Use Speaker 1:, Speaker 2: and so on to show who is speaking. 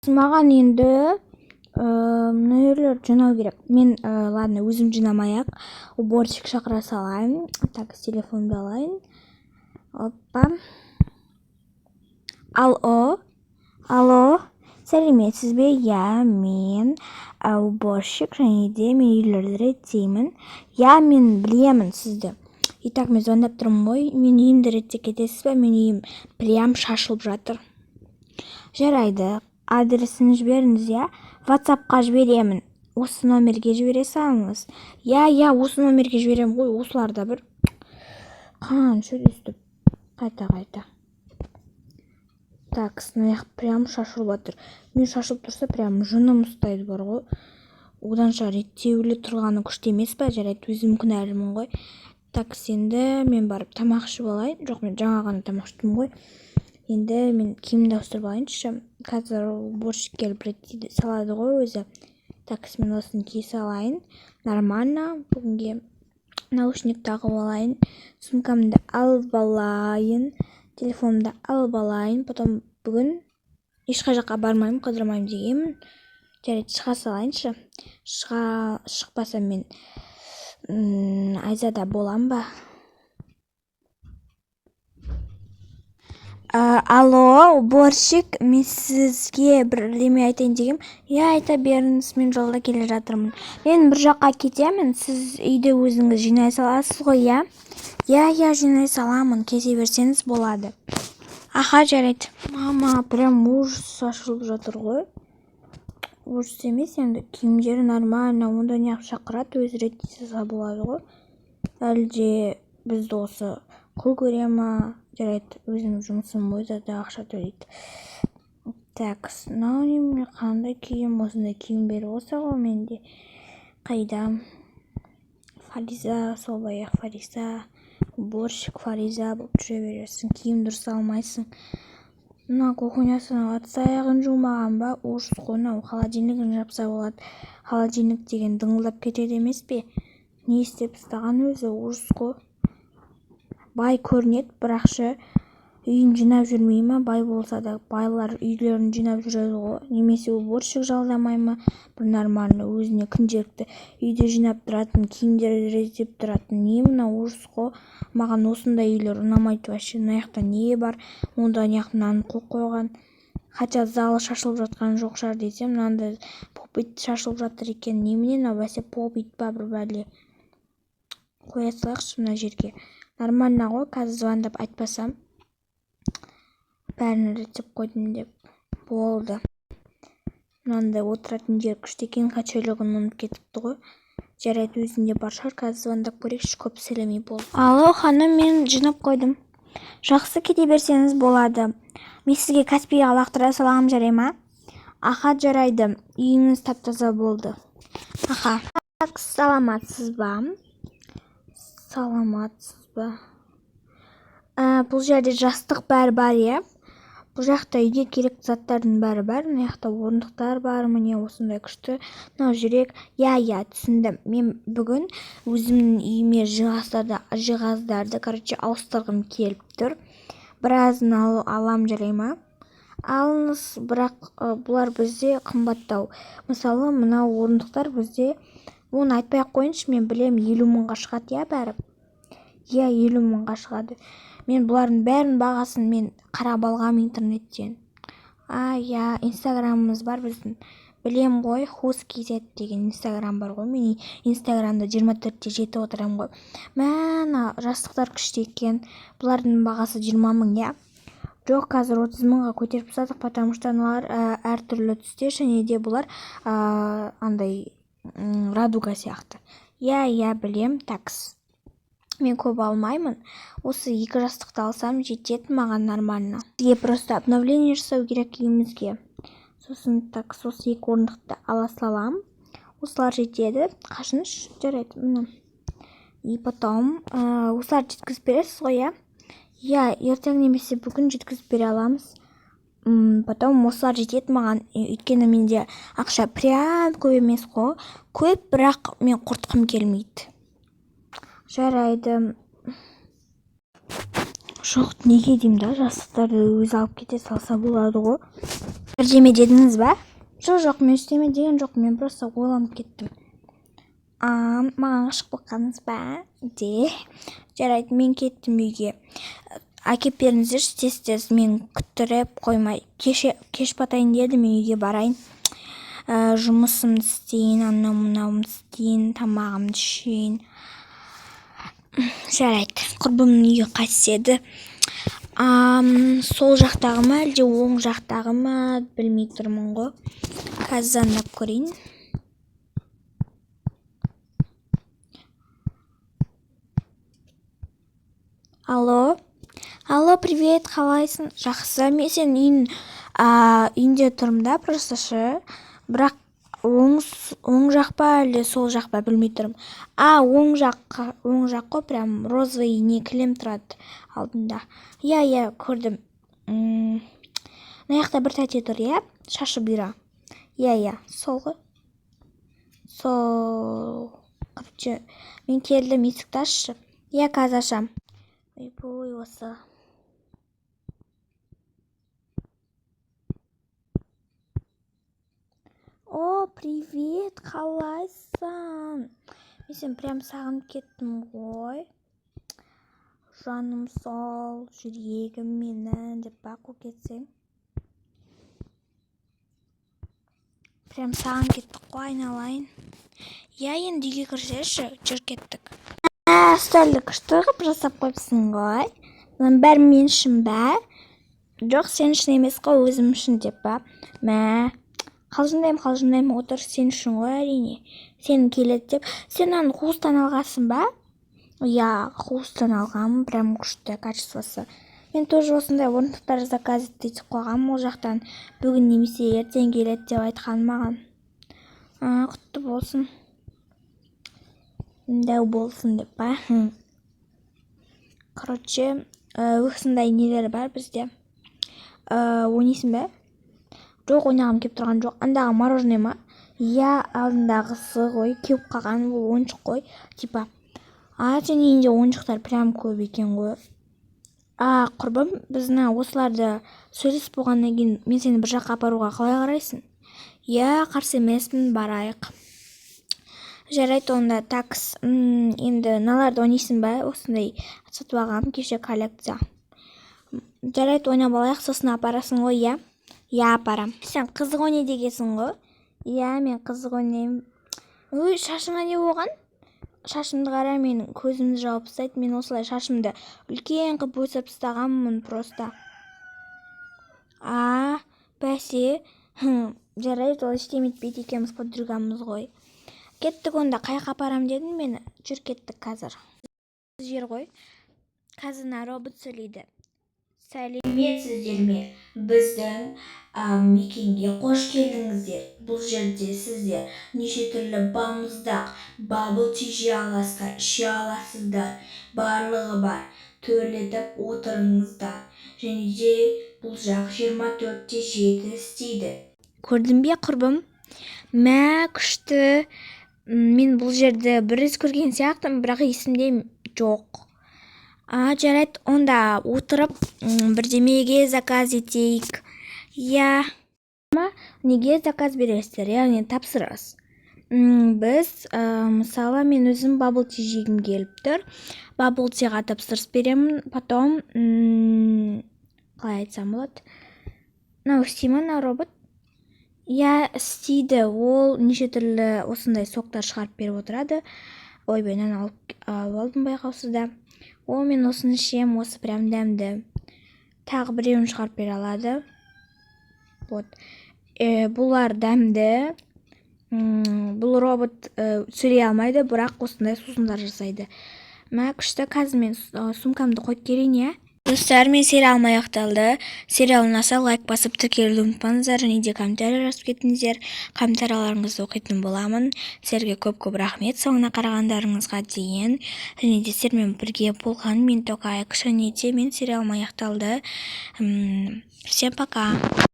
Speaker 1: маған енді мына жинау керек. Мен ладно, өзім жинамай-ақ уборщик шақыра салайын. Так, телефонды алайын. Опа. Алло, сәлеметсіз бе? Я, мен уборщик, және де мен үйлерді реттеймін. Я, мен білемін сізді. Итак, мен звондап тұрмын ғой. Мен үйімді ретте кетесіз бе? Мен үйім прям шашылып жатыр. Жарайды. Адресін жіберіңіз, я? WhatsApp-қа жіберемін. Осы номерге жібере салыңыз. Я, осы номерге жіберем ғой. Осыларда бір қанша өстіп. Қайта. Так, снаяқ прям шашылып жатыр. Мен шашылып тұрса, прям жыным ұстайды бар ғой. Оданша реттеулі тұрғаны күшті емес па? Жарайды, өзім күнәлімін ғой. Так, енді мен барып тамақ ішіп алайын. Жоқ, мен жаңа ғана тамақ іштім ғой. Енді мен киімді ауыстырып алайыншы. Қазір уборщик келіп реттейді салады ғой өзі. Так, мен осыны кие салайын. Нормально. Бүгінге наушник тағып алайын. Сумкамды алып алайын. Телефонымды алып алайын. Потом бүгін ешқай жаққа бармаймын, қыдырмаймын дегенмін. Жарайды, шыға салайыншы. Шықпасам мен Айзада болам ба? Алло, уборщик, мен сізге бірлеме айтайын дегем. Айта беріңіз, мен жолда келе жатырмын. Мен бір жаққа кетемін, сіз үйде өзіңіз жинай саласыз ғой, я? Я жинай саламын, кете берсеңіз болады. Аха, жарайды. Мама, прям ужас шашылып жатыр ғой. Ужас емес, енді киімдері нормально, онда неғып шақырады, өзі реттей салса болады ғой. Әлде бізді осы құл көре ма? Жарайды, өзім жұмысым ойда да ақша төлейді. Так, мынау қандай киім, осындай киім бері болса ғой менде. Қайдам? Фариза, сол баяқ Фариза, уборщик Фариза болып жүре бересің, киім дұрыс алмайсың. Мына кухнясына атыс аяғын жумаған ба? Ужас қой, холодильнигін жапса болады. Холодильник деген дыңылдап кетеді емес пе? Не істеп ұстаған өзі? Ужас қой. Бай көрінеді, бірақшы үйін жинап жүрмей ма? Бай болса да байлар үйлерін жинап жүреді ғой. Немесе уборщик жалдамай ма? Бір нормально өзіне күнделікті үйде жинап тұратын, киімдерді реттеп тұратын. Не мына ужас қой? Маған осындай үйлер ұнамайды вообще. Мына жақта не бар? Онда мынаны қойып қойған. Хотя залы шашылып жатқан жоқ шығар десем, мынандай попит шашылып жатыр екен. Немене бәсе попит па бір бәле? Қоя салайықшы мына жерге. Нормально ғой, қазір звондап айтпасам. Бәрін реттеп қойдым деп. Болды. Мынандай отыратын жер күшті екен, качелігін ұмытып кетіпті ғой. Жарайды, өзінде бар шығар, қазір звондап көрейікші, көп сөйлемей болды. Алло, ханым, мен жинап қойдым. Жақсы, кете берсеңіз болады. Мен сізге Каспийға лақтыра салам, жарай ма? Аха, жарайды. Үйіңіз тап-таза болды. Аха. Так, саламатсыз ба? Бұл жерде жастық бәрі бар, е? Бұл жақта үйге керек заттардың бәрі бар. Мына жақта орындықтар бар, міне осындай күшті. Мынау жүрек. Я, түсіндім. Мен бүгін өзімнің үйіме жиһаздарды, ауыстырғым келіп тұр. Біразын алам, жарай ма? Алыңыз, бірақ бұлар бізде қымбаттау. Мысалы, мынау орындықтар бізде, оны айтпай-ақ қойыншы, мен білем 50 мыңға шығады, я бәрі. 50 мыңға шығады. Мен бұлардың бәрін бағасын мен қарап алғам интернеттен. Инстаграмымыз бар біздің. Білем ғой, Hus.kz деген инстаграм бар ғой. Мен инстаграмда 24-те жетіп отырам ғой. Мәна, жастықтар күшті екен. Бұлардың бағасы 20 мың, я? Жоқ, қазір 30 мыңға көтеріп сатық, потому что аналар әртүрлі түсте, және де бұлар андай радуга сияқты. Я білем, такс. Мен көп алмаймын. Осы 2 жастықты алсам жетеді маған нормально. Сізге просто обновление жасау керек үйімізге. Сосын так, осы 2 орындықты ала салам. Осылар жетеді. Қашыныш, жарайды, мына. И потом, осылар жеткізіп бересіз ғой, я? Ертең немесе бүгін жеткізіп бере аламыз. Потом осылар жетеді маған, өйткені менде ақша прям көп емес қой. Көп, бірақ мен құртқым келмейді. Жарайды. Жоқ, неге деймін да, жастықтарды өзі алып кете салса болады ғой. Бірдеме дедіңіз ба? Жоқ, мен ештеме деген жоқ, мен просто ойланып кеттім. Маған ғашық болғансыз ба? Жарайды, мен кеттім үйге. Әкеп беріңіздерші тез, мен күттіріп қоймай. Кеш батайын деді, мен үйге барайын. Жұмысымды істейін, анау-мынауымды істейін, тамағымды ішейін. Жарайды, құрбымның үйі қайсы еді? Сол жақтағы ма, әлде оң жақтағы ма, білмей тұрмын ғой. Қазір звондап көрейін. Алло, привет, қалайсың? Жақсы, мен сенің үйінде тұрмын да, просто бірақ оң жақ па, әлде сол жақ па, білмей тұрмын. Оң жақ қой, прям розовый не кілем тұрады алдында. Иә, көрдім. Мына жақта бір тәте тұр, иә? Шашы бұйра. Иә, сол ғой. Сол. Короче, мен келдім, есікті ашшы. Иә, қазір ашам. Ойбой, осы. О, привет, қалайсың? Мен сен прям сағынып кеттім ғой. Жаным сол, жүрегім менің деп бақу кетсең. Прям сағынып кеттік қой, айналайын. Иә, енді үйге кірсеші, жүр кеттік. Үстелді күшті ғып жасап қойыпсың ғой. Бұның бәрі мен үшін бә? Жоқ, сен үшін емес қой, өзім үшін деп ба? Қалжыңдаймын, отыр, сен үшін ғой, әрине. Сен келеді деп. Сен аны қуыстан алғасын ба? Иә, қуыстан алғам, прям күшті качествосы. Мен тоже осындай орындықтар заказ етіп қойғам, ол жақтан бүгін немесе ертең келеді деп айтқан маған. Құтты болсын. Дәу болсын деп ба? Короче, өксіндай нелері бар бізде. Ойнайсың ба? Жоқ, ойнағым кеп тұрған жоқ. Андағы мороженое ма? Иә, алдындағысы ғой, кеуіп қалған, ол ойыншық қой. Типа, сен үйінде ойыншықтар прям көп екен ғой. Құрбым, біздің осыларды сөйлесіп болғаннан кейін мен сені бір жаққа апаруға қалай қарайсың? Иә, қарсы емеспін, барайық. Жарайды, онда такс. Енді наларды ойнайсың ба? Осындай сатып алғам, кеше коллекция. Жарайды, ойнап алайық, сосын апарасың ғой, иә? Иә, апарам. Сен қызық ойнай дегенсің ғой? Иә, мен қызық ойнаймын. Ой, шашыңа не болған? Шашымды қара, мен көзімді жауып тастайды. Мен осылай шашымды үлкен қып өсіп тастағанмын просто. Бәсе. Жарайды, ол ештеме етпейді, екеуміз подругамыз ғой. Кеттік, онда қайқа апарам дедің мені? Жүр, кеттік қазір. Жер ғой. Қазір робот сөйлейді. Сәлеметсіздер ме? Біздің мекенге қош келдіңіздер. Бұл жерде сіздер неше түрлі балмұздақ, бабыл жей аласыздар, іше аласыздар. Барлығы бар. Төрлетіп отырыңыздар. Және де бұл жақ 24/7 істейді. Көрдің бе, құрбым? Күшті. Мен бұл жерді бір рет көрген сияқтымын, бірақ есімде жоқ. Жарайды, онда отырып бірдемеге заказ етейік. Иә. Неге заказ бересіздер, яғни тапсырыс? Біз, мысалы, мен өзім бабл ти жегім келіп тұр. Бабл тиға тапсырыс беремін, потом, қалай айтсам болады? Істей ма, робот? Иә, істейді, ол неше түрлі осындай соқтар шығарып беріп отырады. Ойбай, алып алдым байқаусызда. Мен осыны ішем, осы прям дәмді. Тағы біреуін шығарып бере алады. Бұлар дәмді. Бұл робот сөйлей алмайды, бірақ осындай сусындар жасайды. Күшті, қазір мен сумкамды қойып келейін, иә? Достар, мен сериал аяқталды. Сериал ұнаса лайк басып тіркелуді ұмытпаңыздар, және де комментарий жазып кетіңіздер. Комментарийлеріңізді оқитын боламын. Сіздерге көп рахмет соңына қарағандарыңызға дейін. Және де сіздермен бірге болған мен Токайық, және де мен сериал аяқталды. Всем пока.